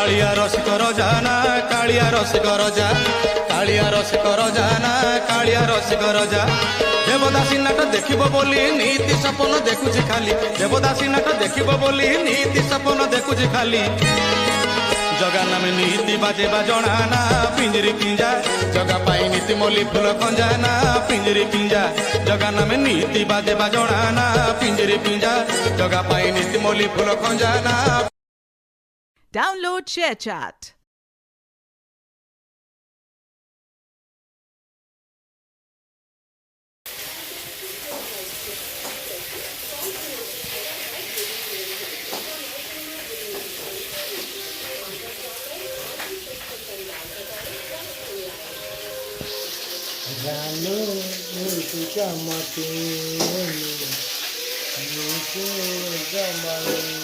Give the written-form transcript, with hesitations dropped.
কালিয়া রসিক রজা না কালিয়া রসিক রজা কালিয়া রসিক রজা না কালিয়া রসিক রজা দেবদাসী নাট দেখিব বলি নীতি সপন দেখুছি খালি দেবদাসী নাট দেখিব বলি নীতি সপন দেখুছি খালি জগা নামে নীতি বাজেবা জনা না পিঞ্জরি পিঞ্জা জগা পাই নীতি মলি ফুল খঞ্জা না পিঞ্জরি পিঞ্জা জগা নামে নীতি বাজেবা জনা না পিঞ্জরি পিঞ্জা জগা পাই নীতি মলি ফুল খঞ্জা না। Download ShareChat. Rano itu sama tuh, itu zaman